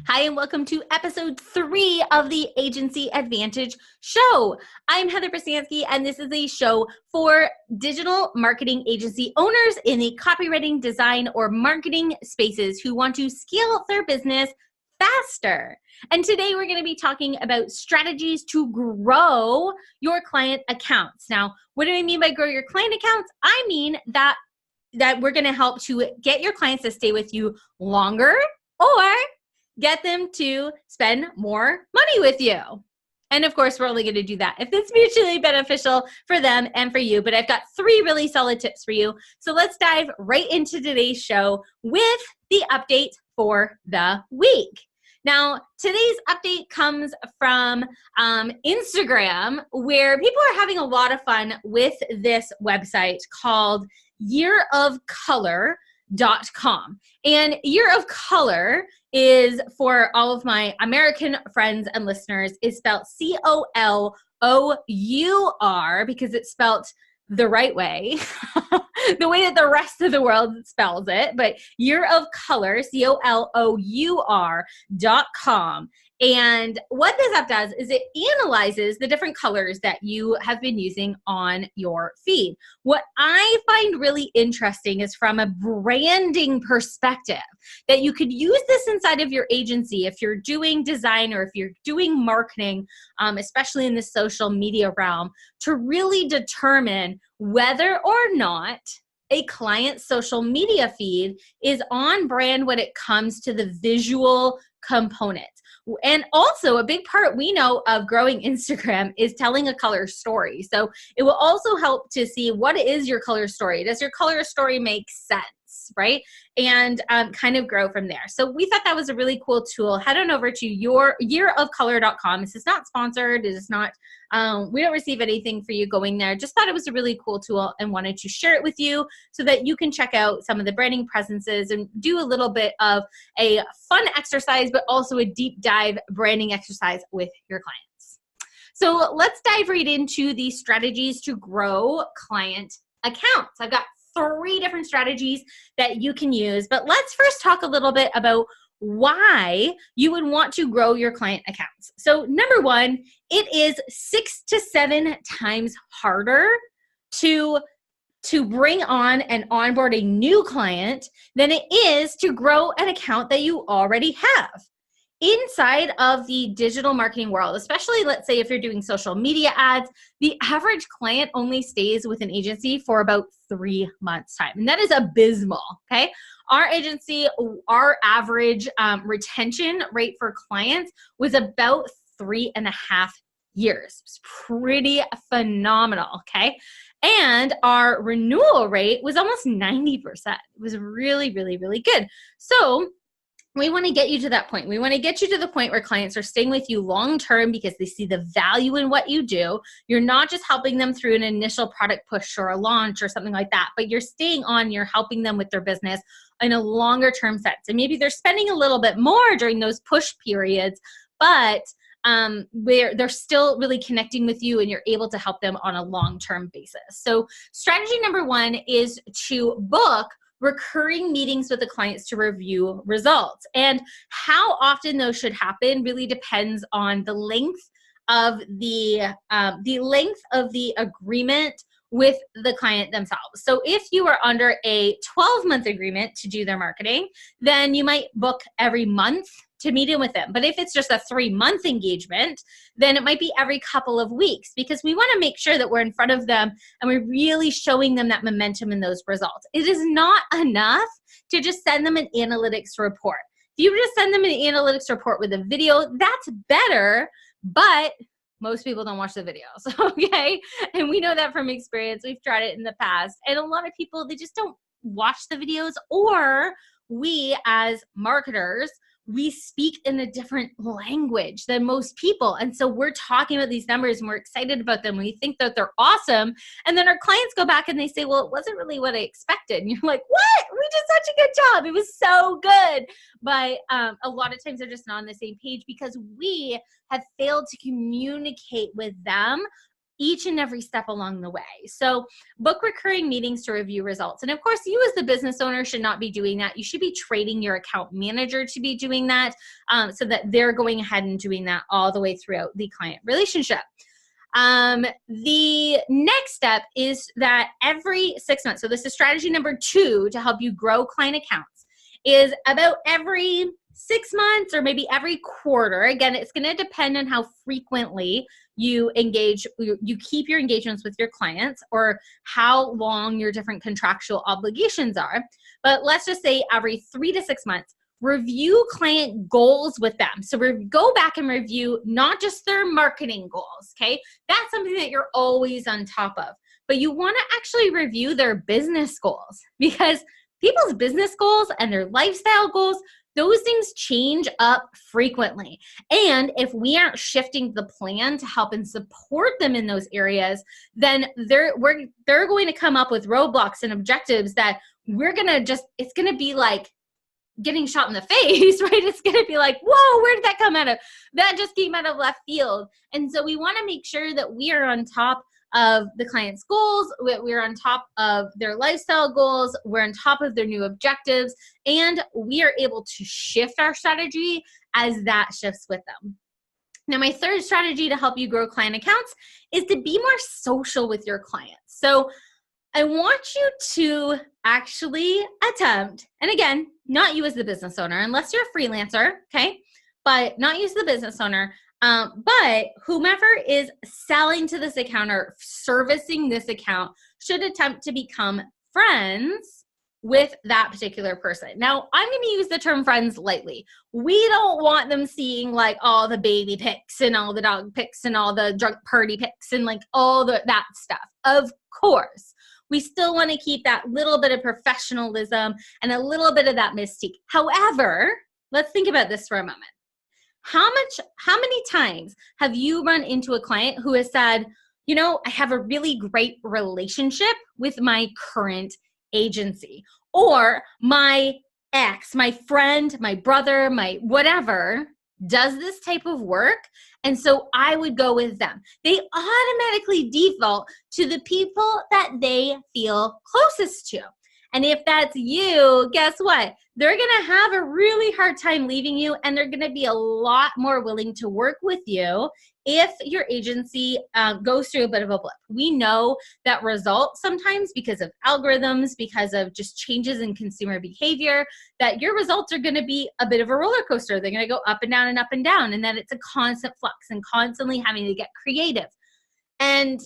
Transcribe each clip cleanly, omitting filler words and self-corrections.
Hi, and welcome to episode 3 of the Agency Advantage Show. I'm Heather Brisansky, and this is a show for digital marketing agency owners in the copywriting, design, or marketing spaces who want to scale their business faster. And today we're going to be talking about strategies to grow your client accounts. Now, what do I mean by grow your client accounts? I mean that we're going to help to get your clients to stay with you longer or get them to spend more money with you. And of course, we're only going to do that if it's mutually beneficial for them and for you. But I've got 3 really solid tips for you. So let's dive right into today's show with the update for the week. Now, today's update comes from Instagram, where people are having a lot of fun with this website called yearofcolor.com. And Year of Color is, for all of my American friends and listeners, is spelled C-O-L-O-U-R because it's spelled the right way, the way that the rest of the world spells it, but Year of Color, COLOUR.com. And what this app does is it analyzes the different colors that you have been using on your feed. What I find really interesting is from a branding perspective, that you could use this inside of your agency if you're doing design or if you're doing marketing, especially in the social media realm, to really determine whether or not a client's social media feed is on brand when it comes to the visual component. And also a big part we know of growing Instagram is telling a color story. So it will also help to see, what is your color story? Does your color story make sense, right? And kind of grow from there. So we thought that was a really cool tool. Head on over to yearofcolor.com. This is not sponsored. It is not, we don't receive anything for you going there. Just thought it was a really cool tool and wanted to share it with you so that you can check out some of the branding presences and do a little bit of a fun exercise, but also a deep dive branding exercise with your clients. So let's dive right into the strategies to grow client accounts. I've got 3 different strategies that you can use, but let's first talk a little bit about why you would want to grow your client accounts. So number 1, it is 6 to 7 times harder to bring on and onboard a new client than it is to grow an account that you already have. Inside of the digital marketing world, especially let's say if you're doing social media ads, the average client only stays with an agency for about 3 months time. And that is abysmal, okay? Our agency, our average retention rate for clients was about 3.5 years. It's pretty phenomenal, okay? And our renewal rate was almost 90%. It was really, really, really good. So we want to get you to that point. We want to get you to the point where clients are staying with you long-term because they see the value in what you do. You're not just helping them through an initial product push or a launch or something like that, but you're staying on, you're helping them with their business in a longer-term sense. And maybe they're spending a little bit more during those push periods, but they're still really connecting with you and you're able to help them on a long-term basis. So strategy number 1 is to book recurring meetings with the clients to review results. And how often those should happen really depends on the length of the agreement with the client themselves. So if you are under a 12-month agreement to do their marketing, then you might book every month to meet in with them. But if it's just a 3-month engagement, then it might be every couple of weeks, because we want to make sure that we're in front of them and we're really showing them that momentum and those results. It is not enough to just send them an analytics report. If you just send them an analytics report with a video, that's better, but most people don't watch the videos, okay? And we know that from experience. We've tried it in the past. And a lot of people, they just don't watch the videos, or we as marketers, we speak in a different language than most people. And so we're talking about these numbers and we're excited about them. We think that they're awesome. And then our clients go back and they say, well, it wasn't really what I expected. And you're like, what? We did such a good job. It was so good. But a lot of times they're just not on the same page because we have failed to communicate with them each and every step along the way. So book recurring meetings to review results. And of course, you as the business owner should not be doing that. You should be training your account manager to be doing that, so that they're going ahead and doing that all the way throughout the client relationship. The next step is that every 6 months, so this is strategy number 2 to help you grow client accounts, is about every 6 months or maybe every quarter. Again, it's going to depend on how frequently you engage, you keep your engagements with your clients, or how long your different contractual obligations are. But let's just say every 3 to 6 months, review client goals with them. So go back and review not just their marketing goals, okay? That's something that you're always on top of. But you want to actually review their business goals, because people's business goals and their lifestyle goals, those things change up frequently. And if we aren't shifting the plan to help and support them in those areas, then they're going to come up with roadblocks and objectives that it's going to be like getting shot in the face, right? It's going to be like, whoa, where did that come out of? That just came out of left field. And so we want to make sure that we are on top of the client's goals, we're on top of their lifestyle goals, we're on top of their new objectives, and we are able to shift our strategy as that shifts with them. Now, my third strategy to help you grow client accounts is to be more social with your clients. So I want you to actually attempt, and again, not you as the business owner, unless you're a freelancer, okay? But not you as the business owner, but whomever is selling to this account or servicing this account should attempt to become friends with that particular person. Now, I'm going to use the term friends lightly. We don't want them seeing like all the baby pics and all the dog pics and all the drunk party pics and like all that stuff. Of course, we still want to keep that little bit of professionalism and a little bit of that mystique. However, let's think about this for a moment. How many times have you run into a client who has said, you know, I have a really great relationship with my current agency, or my ex, my friend, my brother, my whatever does this type of work, and so I would go with them. They automatically default to the people that they feel closest to. And if that's you, guess what? They're going to have a really hard time leaving you, and they're going to be a lot more willing to work with you if your agency goes through a bit of a blip. We know that results sometimes, because of algorithms, because of just changes in consumer behavior, that your results are going to be a bit of a roller coaster. They're going to go up and down and up and down, and that it's a constant flux and constantly having to get creative. And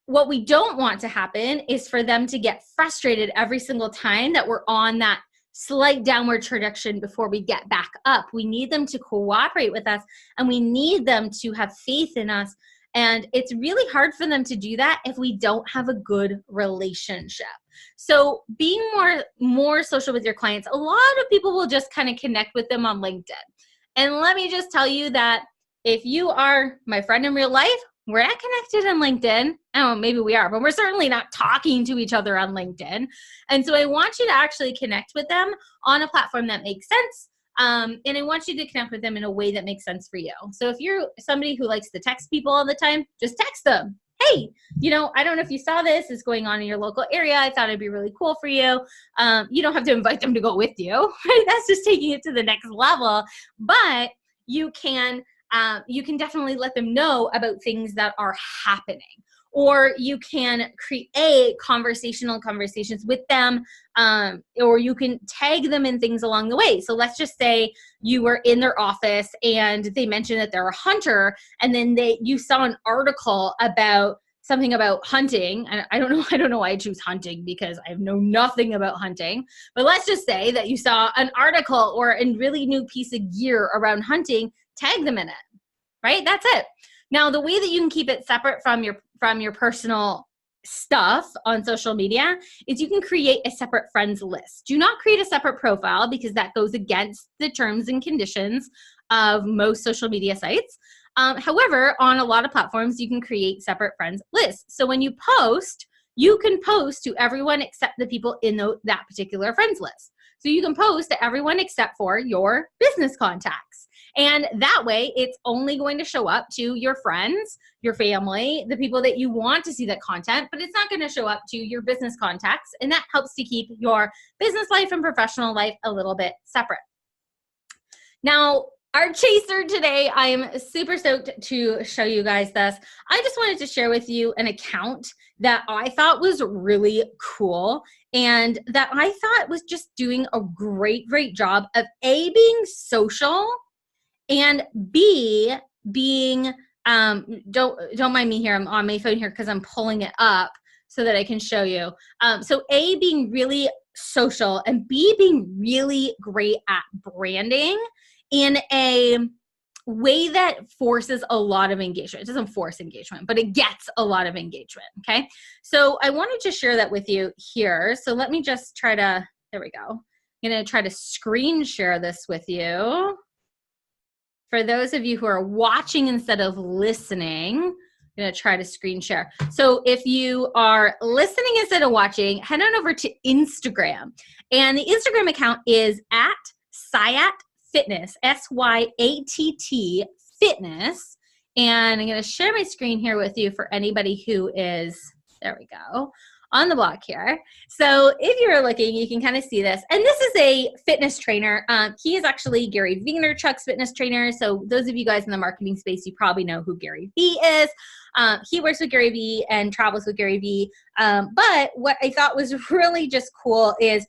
what we don't want to happen is for them to get frustrated every single time that we're on that slight downward trajectory before we get back up. We need them to cooperate with us, and we need them to have faith in us. And it's really hard for them to do that if we don't have a good relationship. So being more social with your clients, a lot of people will just kind of connect with them on LinkedIn. And let me just tell you that if you are my friend in real life, we're not connected on LinkedIn. Oh, maybe we are, but we're certainly not talking to each other on LinkedIn. And so I want you to actually connect with them on a platform that makes sense. And I want you to connect with them in a way that makes sense for you. So if you're somebody who likes to text people all the time, just text them. Hey, you know, I don't know if you saw this is going on in your local area. I thought it'd be really cool for you. You don't have to invite them to go with you, right? That's just taking it to the next level. But you can definitely let them know about things that are happening. Or you can create conversations with them, or you can tag them in things along the way. So let's just say you were in their office and they mentioned that they're a hunter, and then you saw an article about something about hunting. And I don't know why I choose hunting, because I know nothing about hunting. But let's just say that you saw an article or a really new piece of gear around hunting, tag them in it, right? That's it. Now, the way that you can keep it separate from your personal stuff on social media is you can create a separate friends list. Do not create a separate profile, because that goes against the terms and conditions of most social media sites. However, on a lot of platforms, you can create separate friends lists. So when you post, you can post to everyone except the people in that particular friends list. So you can post to everyone except for your business contacts. And that way, it's only going to show up to your friends, your family, the people that you want to see that content, but it's not going to show up to your business contacts. And that helps to keep your business life and professional life a little bit separate. Now, our chaser today, I am super stoked to show you guys this. I just wanted to share with you an account that I thought was really cool and that I thought was just doing a great job of A, being social, and B, being, don't mind me here, I'm on my phone here because I'm pulling it up so that I can show you. So A, being really social, and B, being really great at branding in a way that forces a lot of engagement. It doesn't force engagement, but it gets a lot of engagement, okay? So I wanted to share that with you here. So let me just try to, there we go. I'm gonna try to screen share this with you. For those of you who are watching instead of listening, I'm gonna try to screen share. So if you are listening instead of watching, head on over to Instagram. And the Instagram account is at Syatt Fitness, SYATT Fitness. And I'm going to share my screen here with you for anybody who is, there we go, on the block here. So if you're looking, you can kind of see this. And this is a fitness trainer. He is actually Gary Vaynerchuk's fitness trainer. So those of you guys in the marketing space, you probably know who Gary Vee is. He works with Gary Vee and travels with Gary Vee. But what I thought was really just cool is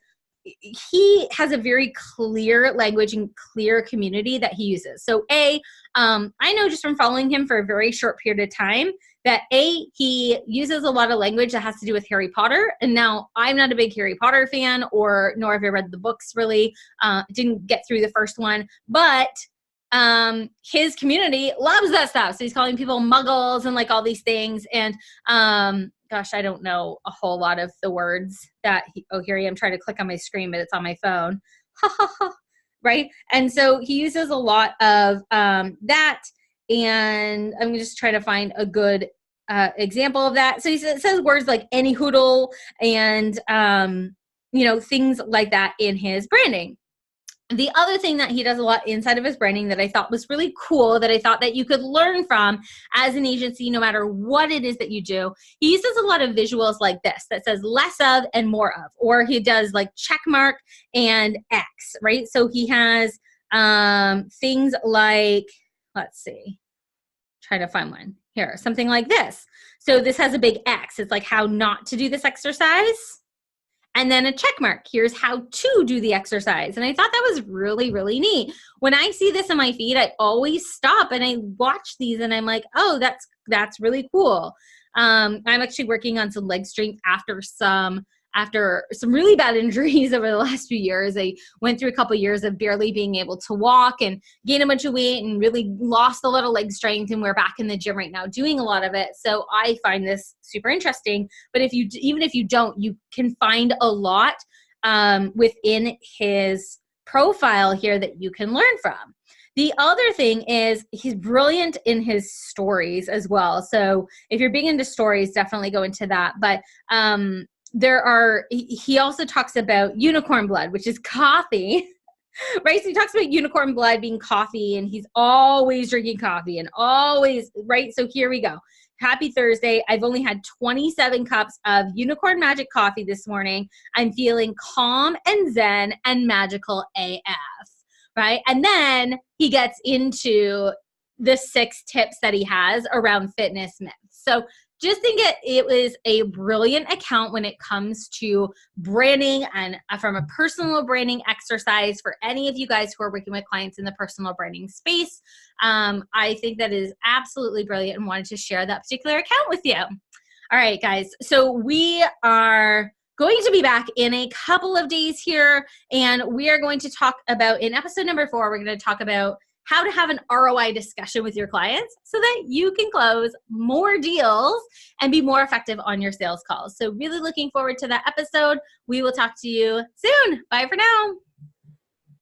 he has a very clear language and clear community that he uses. So I know just from following him for a very short period of time that he uses a lot of language that has to do with Harry Potter. And now I'm not a big Harry Potter fan, nor have I read the books really. Didn't get through the first one, but his community loves that stuff. So he's calling people muggles and like all these things. And gosh, I don't know a whole lot of the words that here I am trying to click on my screen, but it's on my phone. Right? And so he uses a lot of that. And I'm just trying to find a good example of that. So he says words like any hoodle and, things like that in his branding. The other thing that he does a lot inside of his branding that I thought was really cool, that I thought that you could learn from as an agency, no matter what it is that you do, he uses a lot of visuals like this that says less of and more of, or he does like check mark and X, right? So he has things like, let's see, try to find one here, something like this. So this has a big X. It's like how not to do this exercise. And then a check mark. Here's how to do the exercise. And I thought that was really, really neat. When I see this in my feed, I always stop and I watch these and I'm like, oh, that's really cool. I'm actually working on some leg strength after some really bad injuries over the last few years. I went through a couple of years of barely being able to walk and gain a bunch of weight and really lost a lot of leg strength. And we're back in the gym right now doing a lot of it. So I find this super interesting. But even if you don't, you can find a lot within his profile here that you can learn from. The other thing is he's brilliant in his stories as well. So if you're big into stories, definitely go into that. But he also talks about unicorn blood, which is coffee, right? So he talks about unicorn blood being coffee and he's always drinking coffee and always, right? So here we go. Happy Thursday. I've only had 27 cups of unicorn magic coffee this morning. I'm feeling calm and zen and magical AF, right? And then he gets into the 6 tips that he has around fitness myths. So just think it was a brilliant account when it comes to branding and from a personal branding exercise for any of you guys who are working with clients in the personal branding space. I think that is absolutely brilliant and wanted to share that particular account with you. All right, guys. So we are going to be back in a couple of days here, and we are going to talk about, in episode number 4, we're going to talk about how to have an ROI discussion with your clients so that you can close more deals and be more effective on your sales calls. So really looking forward to that episode. We will talk to you soon. Bye for now.